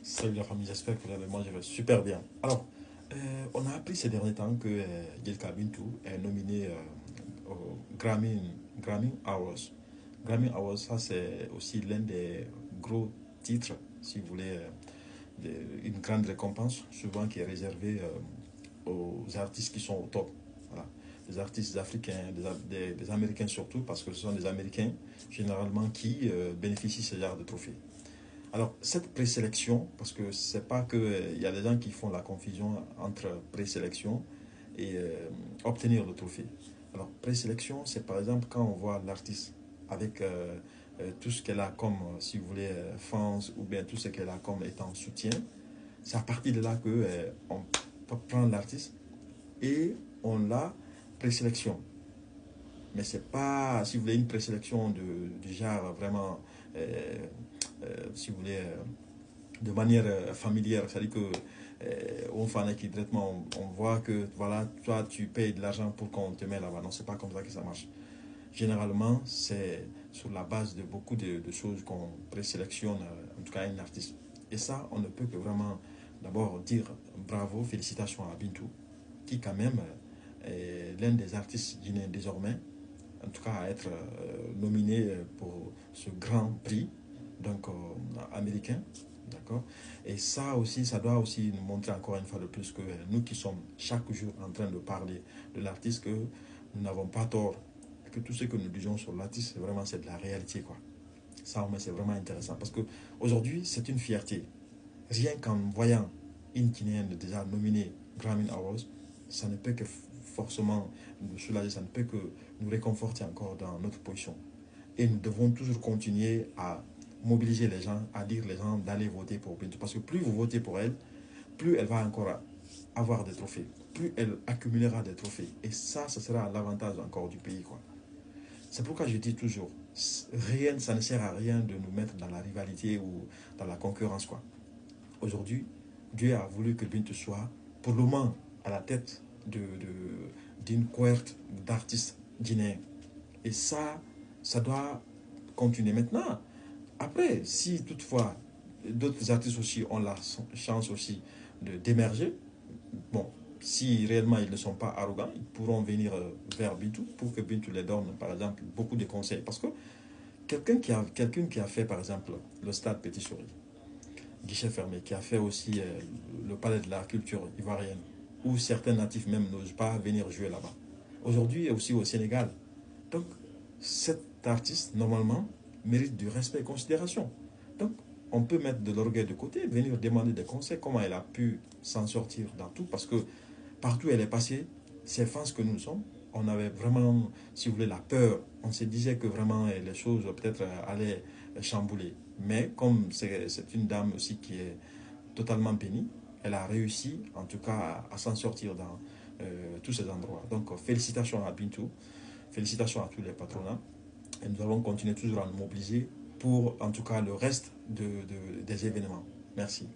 Salut la famille, j'espère que vous allez manger super bien. Alors, on a appris ces derniers temps que Yelka Bintou est nominé au Grammy Awards. Grammy Awards, ça c'est aussi l'un des gros titres, si vous voulez, une grande récompense, souvent qui est réservée aux artistes qui sont au top. Voilà. Des artistes africains, des Américains surtout, parce que ce sont des Américains généralement qui bénéficient de ce genre de trophées. Alors, cette présélection, parce que c'est pas que il y a des gens qui font la confusion entre présélection et obtenir le trophée. Alors, présélection, c'est par exemple quand on voit l'artiste avec tout ce qu'elle a comme, si vous voulez, fans ou bien tout ce qu'elle a comme étant soutien. C'est à partir de là que on peut prendre l'artiste et on la présélection. Mais c'est pas, si vous voulez, une présélection du genre vraiment, si vous voulez, de manière familière. C'est-à-dire que on fait un qui directement, on voit que voilà, toi tu payes de l'argent pour qu'on te met là-bas. Non, c'est pas comme ça que ça marche. Généralement, c'est sur la base de beaucoup de choses qu'on présélectionne, en tout cas un artiste. Et ça, on ne peut que vraiment d'abord dire bravo, félicitations à Bintou, qui quand même est l'un des artistes guinéens désormais, en tout cas à être nominé pour ce grand prix donc américain. D'accord. Et ça aussi, ça doit aussi nous montrer encore une fois de plus que nous qui sommes chaque jour en train de parler de l'artiste, que nous n'avons pas tort. Et que tout ce que nous disons sur l'artiste, c'est vraiment c'est de la réalité, quoi. Ça, c'est vraiment intéressant. Parce que aujourd'hui, c'est une fierté. Rien qu'en voyant une Guinéenne déjà nominée Grammy Awards, ça ne peut que forcément nous soulager, ça ne peut que nous réconforter encore dans notre position. Et nous devons toujours continuer à mobiliser les gens, à dire les gens d'aller voter pour Bintou. Parce que plus vous votez pour elle, plus elle va encore avoir des trophées, plus elle accumulera des trophées. Et ça, ce sera l'avantage encore du pays, quoi. C'est pourquoi je dis toujours, rien, ça ne sert à rien de nous mettre dans la rivalité ou dans la concurrence, quoi. Aujourd'hui, Dieu a voulu que Bintou soit pour le moment à la tête d'une cohorte d'artistes guinéens. Et ça doit continuer maintenant. Après, si toutefois d'autres artistes aussi ont la chance aussi d'émerger, bon, si réellement ils ne sont pas arrogants, ils pourront venir vers Bintou pour que Bintou les donne, par exemple, beaucoup de conseils. Parce que quelqu'un qui a fait, par exemple, le stade Petit Souris, guichet fermé, qui a fait aussi le palais de la culture ivoirienne, où certains natifs même n'osent pas venir jouer là-bas. Aujourd'hui, aussi au Sénégal. Donc, cet artiste, normalement, mérite du respect et considération. Donc, on peut mettre de l'orgueil de côté, venir demander des conseils, comment elle a pu s'en sortir dans tout, parce que partout où elle est passée, ces fans que nous sommes, on avait vraiment, si vous voulez, la peur. On se disait que vraiment les choses peut-être allaient chambouler. Mais comme c'est une dame aussi qui est totalement bénie, elle a réussi en tout cas à s'en sortir dans tous ces endroits. Donc félicitations à Bintou, félicitations à tous les patronats. Et nous allons continuer toujours à nous mobiliser pour en tout cas le reste des événements. Merci.